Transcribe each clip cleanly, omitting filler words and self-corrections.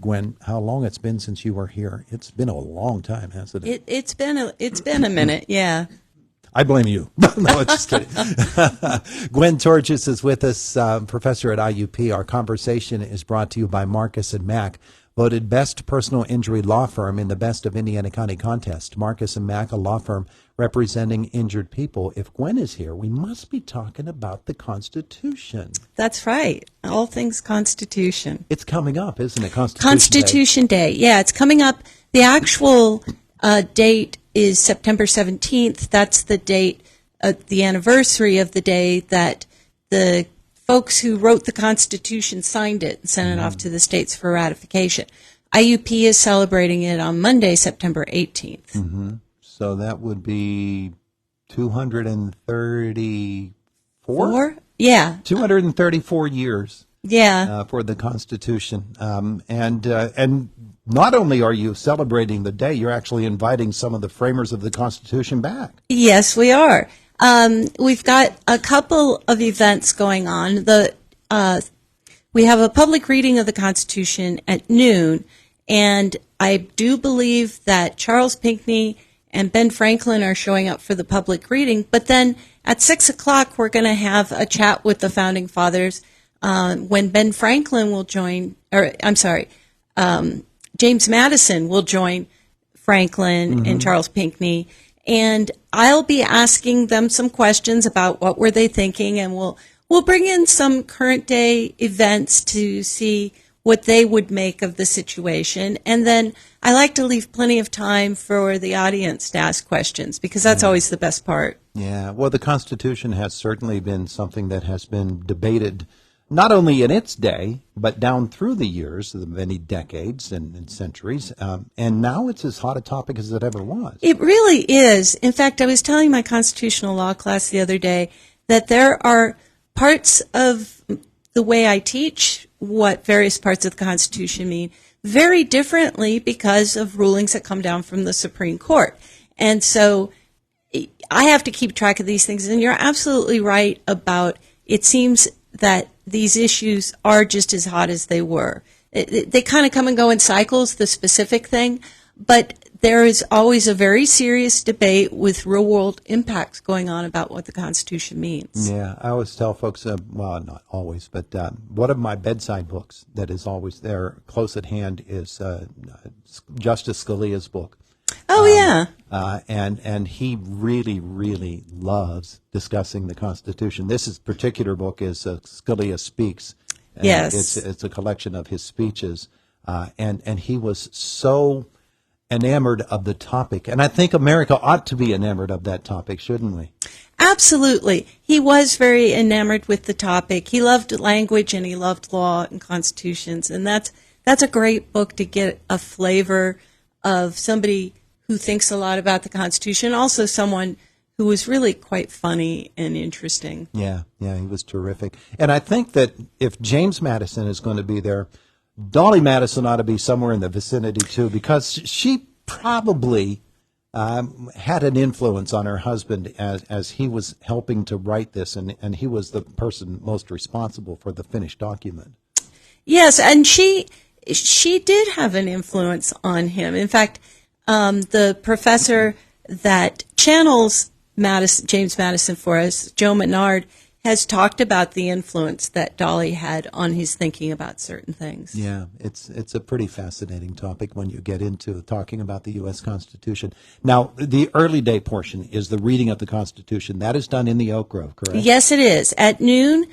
Gwen, how long it's been since you were here. It's been a long time, hasn't it? It's been a minute, yeah. I blame you. No, just kidding. Gwen Torges is with us, professor at IUP. Our conversation is brought to you by Marcus & Mack, voted best personal injury law firm in the Best of Indiana County contest. Marcus & Mack, a law firm representing injured people. If Gwen is here, we must be talking about the Constitution. That's right. All things Constitution. It's coming up, isn't it? Constitution Day. Yeah, it's coming up. The actual date is September 17th. That's the date, the anniversary of the day that the folks who wrote the Constitution signed it and sent it off to the states for ratification. IUP is celebrating it on Monday, September 18th. Mm-hmm. So that would be 234? Yeah. 234 years. Yeah. For the Constitution. And not only are you celebrating the day, you're actually inviting some of the framers of the Constitution back. Yes, we are. We've got a couple of events going on. We have a public reading of the Constitution at noon, and I do believe that Charles Pinckney and Ben Franklin are showing up for the public reading. But then at 6 o'clock, we're going to have a chat with the Founding Fathers when Ben Franklin will join, James Madison will join Franklin and Charles Pinckney. And I'll be asking them some questions about what were they thinking, and we'll bring in some current day events to see what they would make of the situation. And then I like to leave plenty of time for the audience to ask questions, because that's always the best part. Yeah, well, the Constitution has certainly been something that has been debated not only in its day, but down through the years, the many decades and centuries. And now it's as hot a topic as it ever was. It really is. In fact, I was telling my constitutional law class the other day that there are parts of the way I teach what various parts of the Constitution mean very differently because of rulings that come down from the Supreme Court. And so I have to keep track of these things. And you're absolutely right about it seems that these issues are just as hot as they were. They kind of come and go in cycles, the specific thing, but there is always a very serious debate with real-world impacts going on about what the Constitution means. Yeah, I always tell folks, well, not always, but one of my bedside books that is always there, close at hand, is Justice Scalia's book. Oh, yeah. And he really, really loves discussing the Constitution. This particular book is Scalia Speaks. Yes. It's a collection of his speeches. And he was so enamored of the topic. And I think America ought to be enamored of that topic, shouldn't we? Absolutely. He was very enamored with the topic. He loved language and he loved law and constitutions. And that's a great book to get a flavor of somebody who thinks a lot about the Constitution, also someone who was really quite funny and interesting. Yeah, he was terrific. And I think that if James Madison is going to be there, Dolly Madison ought to be somewhere in the vicinity too, because she probably had an influence on her husband as he was helping to write this, and he was the person most responsible for the finished document. Yes, and she did have an influence on him. In fact, the professor that channels James Madison for us, Joe Menard, has talked about the influence that Dolly had on his thinking about certain things. Yeah, it's a pretty fascinating topic when you get into talking about the U.S. Constitution. Now, the early day portion is the reading of the Constitution. That is done in the Oak Grove, correct? Yes, it is. At noon,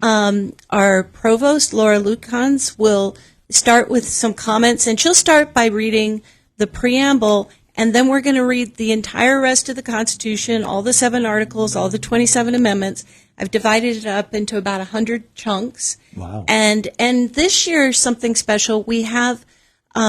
our provost, Laura Lukans, will start with some comments, and she'll start by reading the preamble, and then we're going to read the entire rest of the Constitution, all the 7 articles, all the 27 amendments. I've divided it up into about 100 chunks. Wow. And this year, something special, we have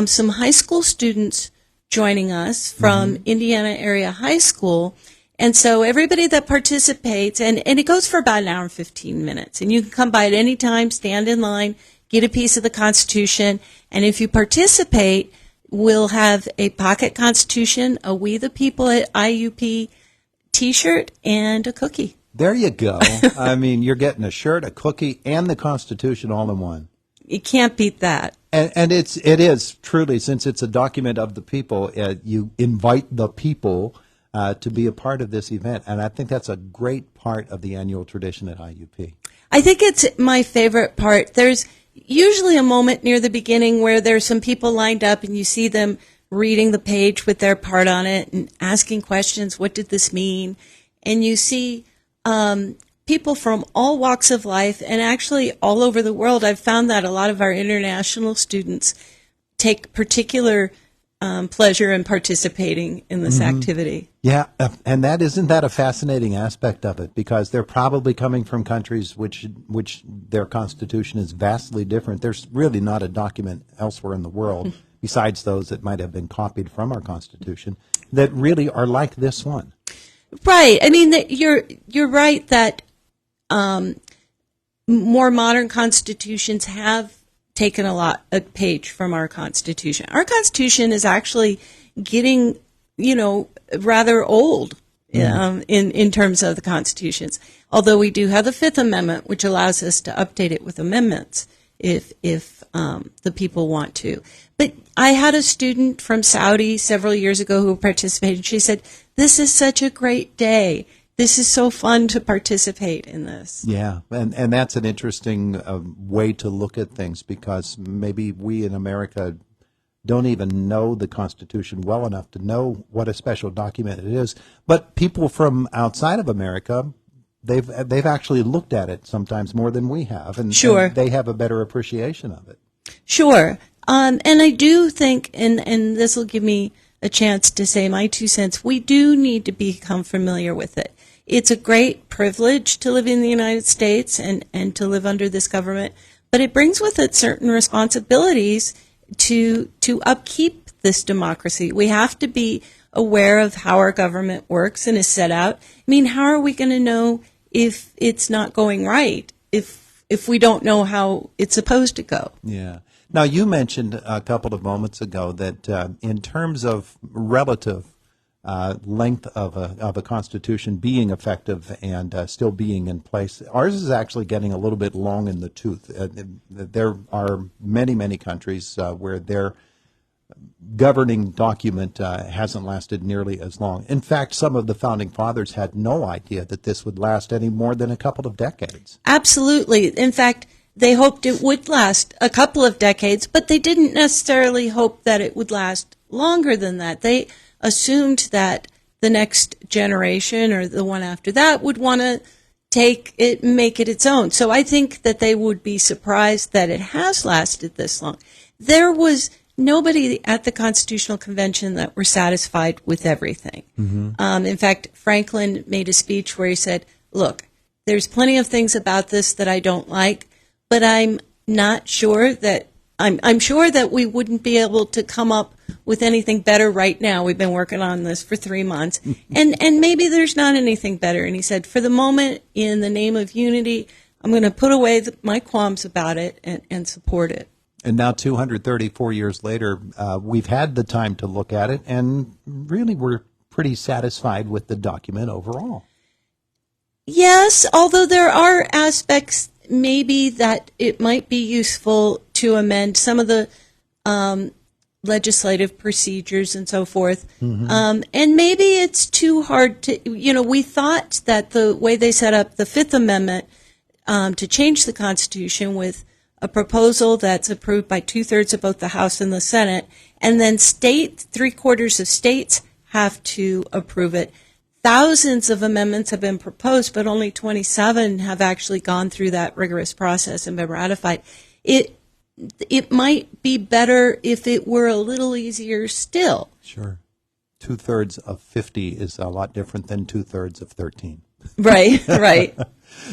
some high school students joining us from Indiana Area High School. And so everybody that participates, and it goes for about an hour and 15 minutes, and you can come by at any time, stand in line, get a piece of the Constitution, and if you participate, we'll have a pocket Constitution, a We the People at IUP T-shirt, and a cookie. There you go. I mean, you're getting a shirt, a cookie, and the Constitution all in one. You can't beat that. And it is truly, since it's a document of the people, you invite the people to be a part of this event. And I think that's a great part of the annual tradition at IUP. I think it's my favorite part. There's usually a moment near the beginning where there's some people lined up and you see them reading the page with their part on it and asking questions. What did this mean? And you see people from all walks of life and actually all over the world. I've found that a lot of our international students take particular pleasure in participating in this activity. Yeah, and isn't that a fascinating aspect of it? Because they're probably coming from countries which their constitution is vastly different. There's really not a document elsewhere in the world, besides those that might have been copied from our constitution, that really are like this one. Right. I mean, you're right that more modern constitutions have taken a page from our Constitution. Our Constitution is actually getting, rather old in terms of the constitutions. Although we do have the Fifth Amendment, which allows us to update it with amendments if the people want to. But I had a student from Saudi several years ago who participated. She said, "This is such a great day. This is so fun to participate in this." Yeah, and that's an interesting way to look at things, because maybe we in America don't even know the Constitution well enough to know what a special document it is. But people from outside of America, they've actually looked at it sometimes more than we have, and, Sure. and they have a better appreciation of it. Sure. And I do think, and this will give me a chance to say my 2 cents, we do need to become familiar with it. It's a great privilege to live in the United States and to live under this government, but it brings with it certain responsibilities to upkeep this democracy. We have to be aware of how our government works and is set out. I mean, how are we going to know if it's not going right if we don't know how it's supposed to go? Yeah. Now, you mentioned a couple of moments ago that in terms of relative length of a constitution being effective and still being in place, ours is actually getting a little bit long in the tooth. There are many countries where their governing document hasn't lasted nearly as long. In fact, some of the founding fathers had no idea that this would last any more than a couple of decades. Absolutely. In fact, they hoped it would last a couple of decades, but they didn't necessarily hope that it would last longer than that. They assumed that the next generation or the one after that would want to take it and make it its own. So I think that they would be surprised that it has lasted this long. There was nobody at the Constitutional Convention that were satisfied with everything. In fact, Franklin made a speech where he said, "Look, there's plenty of things about this that I don't like, but I'm not sure that I'm sure that we wouldn't be able to come up with anything better right now. We've been working on this for 3 months, and maybe there's not anything better." And he said, "For the moment, in the name of unity, I'm going to put away my qualms about it and support it." And now, 234 years later, we've had the time to look at it, and really we're pretty satisfied with the document overall. Yes, although there are aspects maybe that it might be useful to amend some of the legislative procedures and so forth. And maybe it's too hard to, we thought that the way they set up the Fifth Amendment to change the Constitution with a proposal that's approved by 2/3 of both the House and the Senate, and then 3/4 of states have to approve it. Thousands of amendments have been proposed, but only 27 have actually gone through that rigorous process and been ratified. It might be better if it were a little easier still. Sure. 2/3 of 50 is a lot different than 2/3 of 13. Right, right.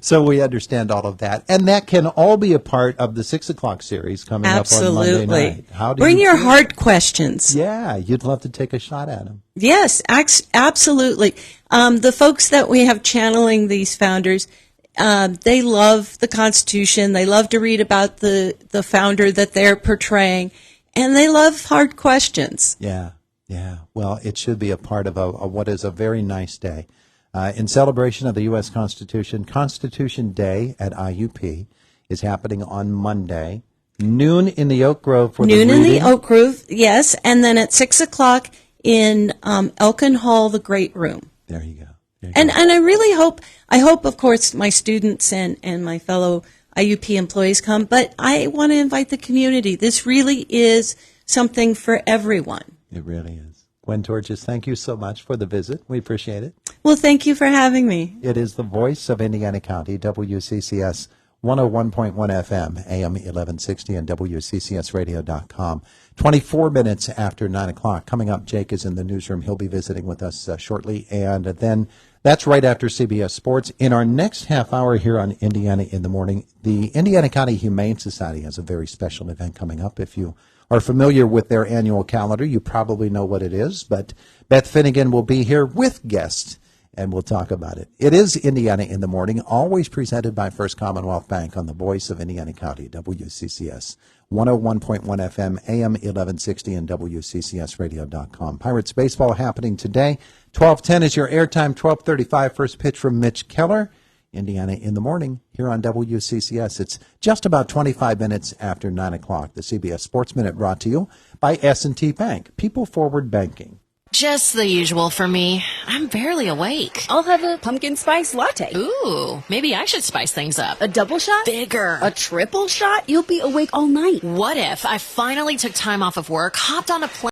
So we understand all of that. And that can all be a part of the 6 o'clock series coming up on Monday night. How do Bring you your feel? hard questions. Yeah, you'd love to take a shot at them. Yes, absolutely. The folks that we have channeling these founders, they love the Constitution. They love to read about the founder that they're portraying, and they love hard questions. Yeah. Well, it should be a part of what is a very nice day. In celebration of the U.S. Constitution, Constitution Day at IUP is happening on Monday, Noon in the Oak Grove for Noon the in reading. the Oak Grove, yes, and then at 6 o'clock in Elkin Hall, the Great Room. There you go. And I really hope, of course, my students and my fellow IUP employees come, but I want to invite the community. This really is something for everyone. It really is. Gwen Torges, thank you so much for the visit. We appreciate it. Well, thank you for having me. It is the voice of Indiana County, WCCS 101.1 FM, AM 1160, and WCCSradio.com. 24 minutes after 9 o'clock. Coming up, Jake is in the newsroom. He'll be visiting with us shortly. And then that's right after CBS Sports. In our next half hour here on Indiana in the Morning, the Indiana County Humane Society has a very special event coming up. If you are familiar with their annual calendar, you probably know what it is. But Beth Finnegan will be here with guests, and we'll talk about it. It is Indiana in the Morning, always presented by First Commonwealth Bank on the voice of Indiana County, WCCS 101.1 FM, AM 1160, and WCCSradio.com. Pirates baseball happening today. 12:10 is your airtime, 12:35 first pitch from Mitch Keller. Indiana in the Morning here on WCCS. It's just about 25 minutes after 9 o'clock. The CBS Sports Minute brought to you by S&T Bank, People Forward Banking. Just the usual for me. I'm barely awake. I'll have a pumpkin spice latte. Ooh, maybe I should spice things up. A double shot? Bigger. A triple shot? You'll be awake all night. What if I finally took time off of work, hopped on a plane,